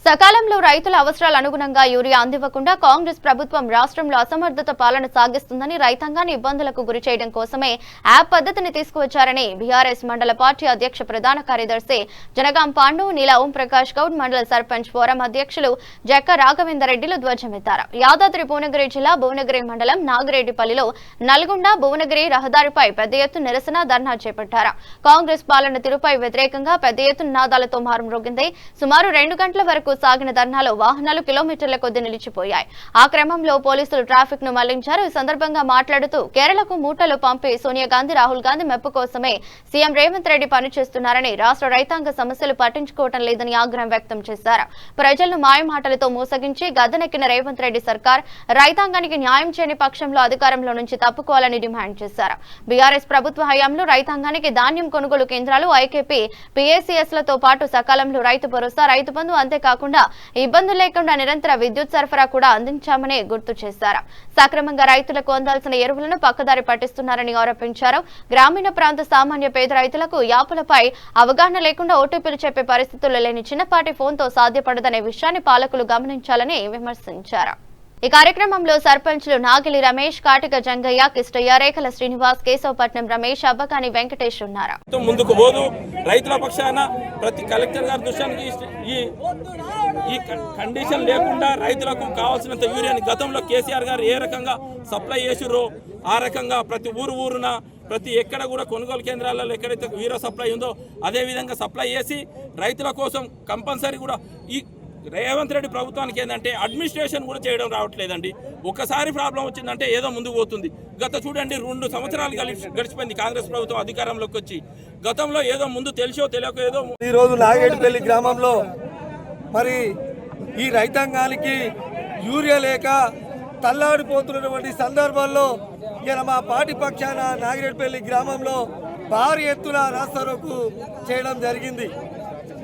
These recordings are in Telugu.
సకాలంలో రైతుల అవసరాల అనుగుణంగా యూరియా అందివ్వకుండా కాంగ్రెస్ ప్రభుత్వం రాష్ట్రంలో అసమర్థత పాలన సాగిస్తుందని రైతాంగాన్ని ఇబ్బందులకు గురి చేయడం కోసమే యాప్ పద్ధతిని తీసుకువచ్చారని బీఆర్ఎస్ మండల పార్టీ అధ్యక్ష ప్రధాన కార్యదర్శి జనగాం పాండు నీల ఓం ప్రకాష్ గౌడ్ మండల సర్పంచ్ ఫోరం అధ్యక్షులు జక్క రాఘవేందర్రెడ్డిలు ధ్వజమెత్తారు. యాదాద్రి భువనగిరి జిల్లా భువనగిరి మండలం నాగిరెడ్డిపల్లిలో నల్గొండ భువనగిరి రహదారిపై పెద్ద ఎత్తున నిరసన ధర్నా చేపట్టారు. కాంగ్రెస్ పాలన తీరుపై వ్యతిరేకంగా పెద్ద ఎత్తున నాదాలతో మారుమ్రోగింది. సుమారు 2 గంటల వరకు సాగిన ధర్నాలో వాహనాలు కిలోమీటర్ల కొద్ది నిలిచిపోయాయి. ఆ క్రమంలో పోలీసులు ట్రాఫిక్ ను మళ్లించారు. ఈ సందర్భంగా మాట్లాడుతూ కేరళకు మూటలు పంపి సోనియా గాంధీ రాహుల్ గాంధీ మెప్పు కోసమే సీఎం రేవంత్ రెడ్డి పనిచేస్తున్నారని, రాష్ట్ర రైతాంగ సమస్యలు పట్టించుకోవటం లేదని ఆగ్రహం వ్యక్తం చేశారు. ప్రజలను మాయమాటలతో మోసగించి గద్దెనెక్కిన రేవంత్ రెడ్డి సర్కార్ రైతాంగానికి న్యాయం చేయని పక్షంలో అధికారంలో నుంచి తప్పుకోవాలని డిమాండ్ చేశారు. బీఆర్ఎస్ ప్రభుత్వ హయాంలో రైతాంగానికి ధాన్యం కొనుగోలు కేంద్రాలు, ఐకేపీ, పీఏసీఎస్లతో పాటు సకాలంలో రైతు భరోసా, రైతు బంధు, అంతేకాకుండా ఇబ్బందులు లేకుండా నిరంతర విద్యుత్ సరఫరా కూడా అందించామని గుర్తు చేశారు. సక్రమంగా రైతులకు అందాల్సిన ఎరువులను పక్కదారి పట్టిస్తున్నారని ఆరోపించారు. గ్రామీణ ప్రాంత సామాన్య పేద రైతులకు యాపులపై అవగాహన లేకుండా ఓటీపీలు చెప్పే పరిస్థితులు లేని చిన్నపాటి ఫోన్తో సాధ్యపడదనే విషయాన్ని పాలకులు గమనించాలని విమర్శించారు. ఈ కార్యక్రమంలో సర్పంచ్లు నాగిలి రమేష్, కాటిక జంగయ్య, కిష్టయ్య, రేఖల శ్రీనివాస్, కేశవపట్నం రమేష్, అబ్బకాని వెంకటేష్ ఉన్నారు. ముందుకు పోదు రైతుల పక్షాన ప్రతి కలెక్టర్ గారి దృష్టికి ఈ కండిషన్ లేకుండా రైతులకు కావాల్సినంత యూరియాని గతంలో కేసీఆర్ గారు ఏ రకంగా సప్లై చేసిర్రో ఆ రకంగా ప్రతి ఊరున ప్రతి ఎక్కడ కూడా కొనుగోలు కేంద్రాలలో ఎక్కడైతే యూరియా సప్లై ఉందో అదే విధంగా సప్లై చేసి రైతుల కోసం కంపల్సరీ కూడా ఈ రేవంత్ రెడ్డి ప్రభుత్వానికి ఏంటంటే అడ్మినిస్ట్రేషన్ కూడా చేయడం రావట్లేదండి. ఒకసారి ప్రాబ్లం వచ్చిందంటే ఏదో ముందుకు పోతుంది. చూడండి 2 సంవత్సరాలు గడిచిపోయింది కాంగ్రెస్ ప్రభుత్వం అధికారంలోకి వచ్చి. గతంలో ఏదో ముందు తెలిసో తెలియక ఏదో ఈరోజు నాగేడుపల్లి గ్రామంలో మరి ఈ రైతాంగానికి యూరియా లేక తల్లాడిపోతున్నటువంటి సందర్భంలో ఇలా మా పార్టీ పక్షాన నాగిరెడ్డిపల్లి గ్రామంలో భారీ ఎత్తున రాస్తారోకు చేయడం జరిగింది.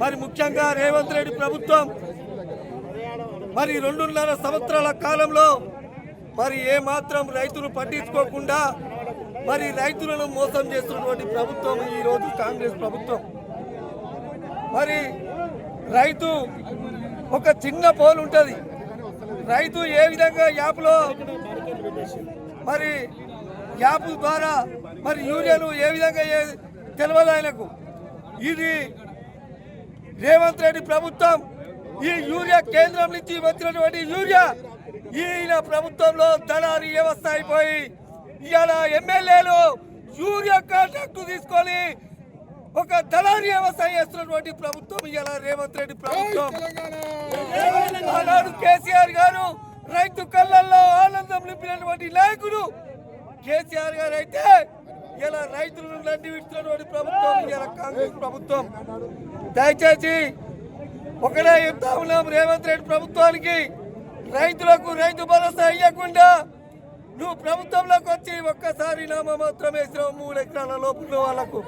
మరి ముఖ్యంగా రేవంత్ రెడ్డి ప్రభుత్వం మరి 2.5 సంవత్సరాల కాలంలో మరి ఏమాత్రం రైతులు పట్టించుకోకుండా మరి రైతులను మోసం చేస్తున్నటువంటి ప్రభుత్వం ఈరోజు కాంగ్రెస్ ప్రభుత్వం. మరి రైతు ఒక చిన్న పోల్ ఉంటుంది. రైతు ఏ విధంగా యాప్లో మరి యాప్ ద్వారా మరి యూరియాను ఏ విధంగా తెలియదు ఆయనకు. ఇది రేవంత్ రెడ్డి ప్రభుత్వం ఈ యూరియా కేంద్రం నుంచి వచ్చినటువంటి యూరియా ఈయన ప్రభుత్వంలో దళారీ వ్యవస్థ అయిపోయి ఇవాళ ఎమ్మెల్యేలు యూరియా కాంట్రాక్టు తీసుకొని ఒక దళారీ వ్యవస్థ చేస్తున్నటువంటి ప్రభుత్వం ఇవాళ రేవంత్ రెడ్డి ప్రభుత్వం. ఆనాడు కేసీఆర్ గారు రైతు కళ్ళల్లో ఆనందం నింపినటువంటి నాయకుడు కేసీఆర్ గారు అయితే ఇలా రైతులను నండి విడుతున్నటువంటి ప్రభుత్వం ఇలా కాంగ్రెస్ ప్రభుత్వం. దయచేసి ఒకటే చెప్తా ఉన్నాం, రేవంత్ రెడ్డి ప్రభుత్వానికి రైతులకు రైతు భరోసా ఇవ్వకుండా నువ్వు ప్రభుత్వంలోకి వచ్చి ఒక్కసారి నామమాత్రం వేసినావు 3 ఎకరాల లోపల వాళ్ళకు.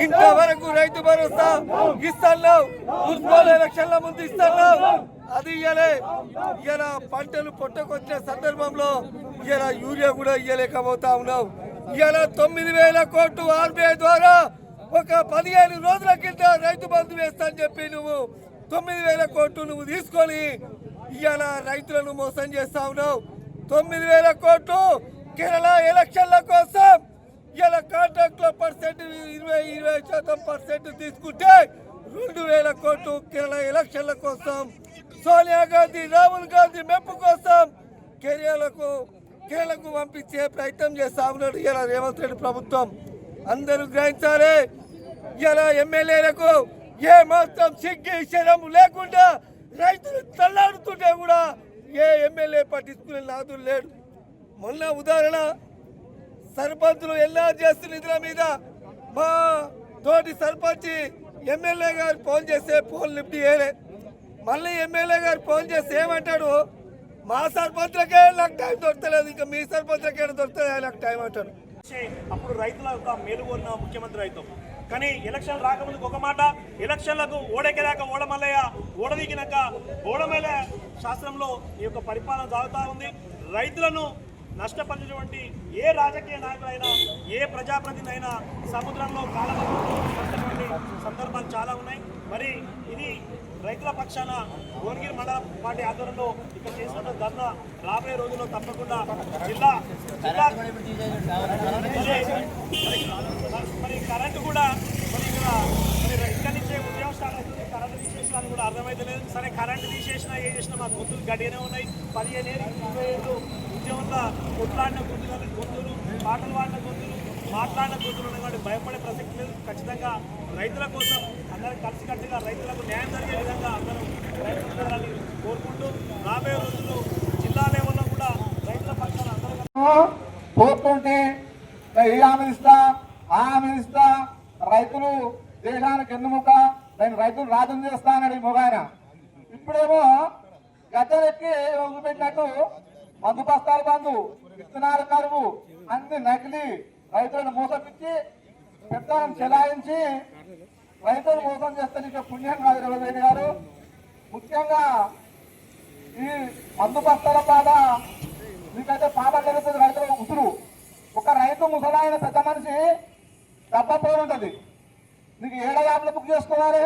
ఇంతవరకు రైతు భరోసా ఇస్తున్నావు, మున్సిపల్ ఎలక్షన్ల ముందు ఇస్తున్నావు, అది ఇయ్యలే. ఇలా పంటలు పొట్టకొచ్చిన సందర్భంలో ఇలా యూరియా కూడా ఇయ్యలేకపోతా ఉన్నావు. ఇలా 9,000 కోట్లు ఆర్బీఐ ద్వారా ఒక 15 రోజుల కింద రైతు బంధు వేస్తా అని చెప్పి నువ్వు 9,000 కోట్లు నువ్వు తీసుకొని ఇవాళ రైతులను మోసం చేస్తా ఉన్నావు. 9,000 కోట్లు కేరళ ఎలక్షన్ల కోసం ఇలా కాంట్రాక్ట్ లో పర్సెంట్ 20% తీసుకుంటే 2,000 కోట్లు కేరళ ఎలక్షన్ల కోసం సోనియా గాంధీ రాహుల్ గాంధీ మెప్పు కోసం కేరళకు పంపించే ప్రయత్నం చేస్తా ఉన్నాడు ఇలా రేవంత్ రెడ్డి ప్రభుత్వం. అందరూ గ్రహించాలి. ఇలా ఎమ్మెల్యేలకు ఏ మాత్రం సిగ్గు శరం లేకుండా రైతులు తల్లాడుతుంటే కూడా ఏ ఎమ్మెల్యే పట్టించుకునే నాదులు లేడు. మొన్న ఉదాహరణ సర్పంచులు ఎల్ఆర్ చేస్తున్న నిధుల మీద మా తోటి సర్పంచ్ ఎమ్మెల్యే గారు ఫోన్ చేస్తే ఫోన్ లిఫ్ట్ చేయలే. మళ్ళీ ఎమ్మెల్యే గారు ఫోన్ చేస్తే ఏమంటాడు, మా సర్పంచ్లకే నాకు టైం దొరకలేదు, ఇంకా మీ సర్పంచ్లకే దొరుకుతుంది నాకు టైం అంటాడు. అప్పుడు రైతుల యొక్క మేలుగోరిన ముఖ్యమంత్రి రైతు. కానీ ఎలక్షన్ రాకముందుకు ఒక మాట, ఎలక్షన్లకు ఓడెక్కేదాక ఓడమల్లయ్య, ఓడదిగినాక ఓడమల్ల శాస్త్రంలో ఈ యొక్క పరిపాలన సాగుతూ ఉంది. రైతులను నష్టపరిచినటువంటి ఏ రాజకీయ నాయకులైనా ఏ ప్రజాప్రతినిధి అయినా సముద్రంలో కాలబడినటువంటి సందర్భాలు చాలా ఉన్నాయి. మరి ఇది రైతుల పక్షాన భువనగిరి మండల పార్టీ ఆధ్వర్యంలో ఇక్కడ చేసిన ధర్నా రాబోయే రోజుల్లో తప్పకుండా జిల్లా మరి కరెంటు కూడా మరి ఇక్కడి నుంచే ఉద్యమం స్టార్ట్ అవుతుంది. కరెంటు తీసేసిన కూడా అర్థమైతే లేదు. సరే కరెంటు తీసేసినా ఏం చేసినా మా గొంతులు గడిగానే ఉన్నాయి. 15 ఏళ్ళు 20 ఏళ్ళు ఉద్యమంలో కొట్లాడిన గొంతులు పాటలు పాడిన గొంతులు మాట్లాడిన గొంతులు ఉన్నాయి కాబట్టి భయపడే ప్రసక్తి లేదు. ఖచ్చితంగా రైతుల కోసం అందరం కలిసికట్టుగా రైతులకు న్యాయం జరిగే విధంగా అందరం రైతులని కోరుకుంటూ రాబోయే రోజుల్లో జిల్లా లెవెల్లో కూడా రైతుల పక్షాన అందరూ పోతుంటే ఈ హామీ ఇస్తా ఆ హామీ ఇస్తా రైతులు దేశానికి ఎన్నుముక నేను రైతులు రాజం చేస్తానని మొగాయన ఇప్పుడేమో గద్దెలెక్కి వదిలిపెట్టినట్టు మందు బస్తాలు బంధు విత్తనాలు కరువు అన్ని నకిలీ రైతులను మోసపించి పెద్దలను చెలాయించి రైతులు మోసం చేస్తే నీకు పుణ్యం కాదు రవిరెడ్డి గారు. ముఖ్యంగా ఈ మందు బస్తాల బాధ మీకైతే పాప జరుగుతుంది. రైతులకు ఉసురు ఒక రైతు ముసలాయన పెద్ద మనిషి డబ్బా పోయి ఉంటుంది. నీకు 7 యాప్లు బుక్ చేసుకోవాలి,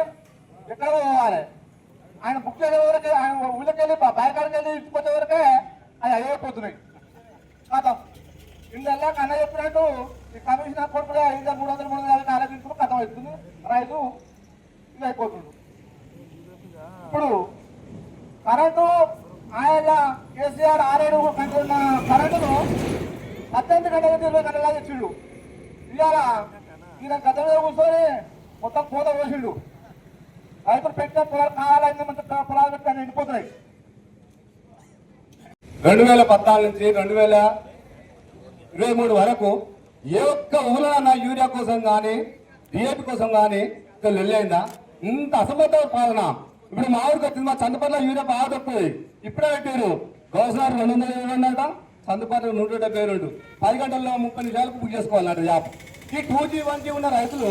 ఎక్కడ పోవాలి. ఆయన బుక్ చేసే వరకే ఆయన ఊళ్ళకెళ్ళి బయకాడికి వెళ్ళి ఇచ్చిపోతే వరకే అవి అయిపోతున్నాయి. కథం ఇందల్లా కన్న చెప్పినట్టు ఈ కమిషనర్ కొడుకుగా 300 ఆలోచించుకుని కథం అవుతుంది. రైతు ఇది అయిపోతుంది. ఇప్పుడు కరెంటు ఆయన కేసీఆర్ 6-7 గంటలు ఉన్న కరెంటును 18 గంటల 20 గంటలా తెచ్చిండు. ఇవాళ ఈయన గతంలో కూర్చొని మొత్తం పూత పోసిండు. రైతులు పెట్టిన పొలాలు కావాలని పొలాలు పెట్టి ఎండిపోతున్నాయి. 2014 నుంచి 2023 వరకు ఏ ఒక్క ఊళ్ళో యూరియా కోసం కానీ డిఏపి కోసం కానీ వెళ్ళైందా? ఇంత అసమర్థ పాలన. ఇప్పుడు మా ఊరికి వచ్చింది. మా చందపల్లిలో యూరియా బాగా తక్కువ. ఇప్పుడే పెట్టారు గౌసారు 220 అంట, చందపల్లి 172. 10 గంటల్లో 30 నిమిషాలకు బుక్ చేసుకోవాలంట యాప్. ఈ 2G 1G ఉన్న రైతులు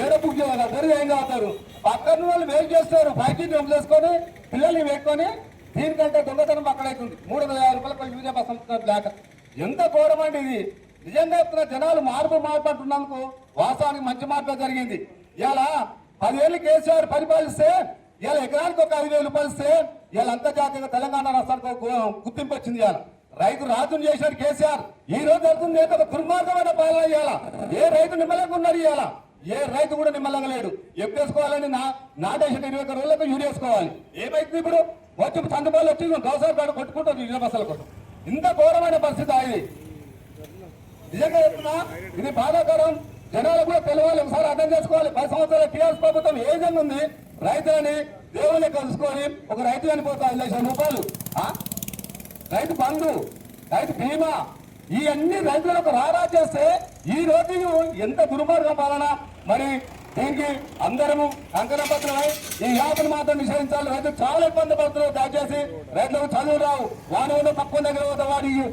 ఏడో బుక్ చేయాలి. అందరూ ఏం కావుతారు? పక్కన వాళ్ళు వెయిట్ చేస్తారు. 5G డ్రమ్ చేసుకొని పిల్లల్ని పెట్టుకొని దీనికంటే దొంగతనం అక్కడైతుంది. 350 రూపాయలకు యూరియా బస్ లేక ఎంత ఘోరం అండి ఇది. నిజంగా చెప్తున్న జనాలు మార్పు అంటున్నందుకు వాస్తవానికి మంచి మార్పు జరిగింది. ఇలా 10 ఏళ్ళు కేసీఆర్ పరిపాలిస్తే ఇలా ఎకరానికి ఒక 5,000 రూపాయలు ఇస్తే ఇలా అంతర్జాతీయంగా తెలంగాణ రాష్ట్రానికి గుర్తింపు వచ్చింది. ఇలా రైతు రాజ్యం చేశాడు కేసీఆర్. ఈ రోజు జరుగుతుంది ఒక దుర్మార్గమైన పాలన. ఇవాళ ఏ రైతు నిమ్మలంగా ఉన్నారు? ఇవాళ ఏ రైతు కూడా నిమ్మలంగా లేడు. ఎప్పుడు వేసుకోవాలని నాటేసిన 21 రోజులకు యూరియా వేసుకోవాలి. ఏమైతుంది ఇప్పుడు? వచ్చి చంద్రబాబు వచ్చి గౌసార్ గారు కొట్టుకుంటుంది యూరియా బస్సుల కోసం. ఇంత ఘోరమైన పరిస్థితి ఇది. నిజంగా చెప్తున్నా ఇది బాధాకరం. జనాలు కూడా తెలవాలి, ఒకసారి అర్థం చేసుకోవాలి. 10 సంవత్సరాల టీఆర్ఎస్ ప్రభుత్వం ఏ విధంగా ఉంది? రైతులని దేవుళ్ళని కలుసుకొని ఒక రైతు చనిపోతే 5 లక్షల రూపాయలు, రైతు బంధు, రైతు బీమా, ఇవన్నీ రైతులకు రారా చేస్తే ఈ రోజు ఎంత దుర్మార్గం పాలన. మరి దీనికి అందరము కంకణబద్ధమై ఈ యాప్ను మాత్రం నిషేధించాలి. రైతులు చాలా ఇబ్బంది పడుతున్నారు. దయచేసి రైతులకు చదువు రావు, వాడు పక్కన దగ్గర పోతే వాడికి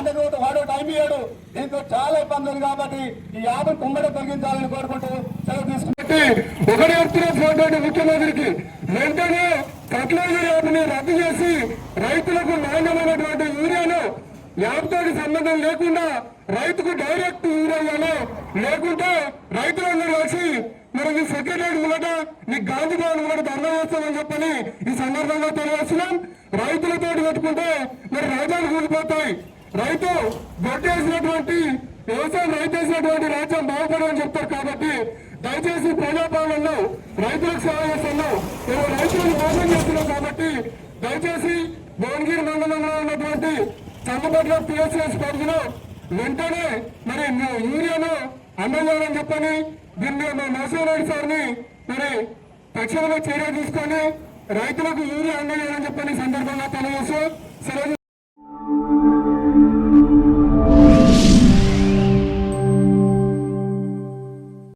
దగ్గర పోతే వాడు టైం ఇయ్యాడు. దీంతో చాలా ఇబ్బంది ఉంది. కాబట్టి ఈ యాప్ను కుమ్మడి తొలగించాలని కోరుకుంటూ సెలవు తీసుకుంటే ఒకటి చెప్తున్నటువంటి ముఖ్యమంత్రికి వెంటనే ఫర్టిలైజర్ యాప్ని రద్దు చేసి రైతులకు నాణ్యమైనటువంటి యూరియాను యాప్తో సంబంధం లేకుండా రైతుకు డైరెక్ట్ యూరియా లేకుంటే రైతులందరూ కలిసి మరి నీ సెక్రటరీ ముంగట నీ గాంధీ భవన్ ముంగట ధర్నా చేస్తామని చెప్పని ఈ సందర్భంగా తెలియజేస్తున్నాం. రైతులతో పెట్టుకుంటే మరి రాజ్యాలు కూలిపోతాయి. రైతు గొడ్డేసినటువంటి వ్యవసాయం రైతు వేసినటువంటి రాజ్యం బాగుపడమని చెప్తారు. కాబట్టి దయచేసి ప్రజాపాలనలో రైతులకు సేవ చేస్తున్నాం, రైతులను మోసం చేస్తున్నాం. కాబట్టి దయచేసి భువనగిరి మండలంలో ఉన్నటువంటి చంద్రపట్ల పిఎస్ఎస్ పరిధిలో వెంటనే మరి యూరియాను అందజేయాలని చెప్పని దీన్ని మా నరసింహారెడ్డి సార్ని మరి తక్షణమే చర్య తీసుకొని రైతులకు యూరియా అందజేయాలని చెప్పని సందర్భంగా తెలియజేస్తూ సెలవు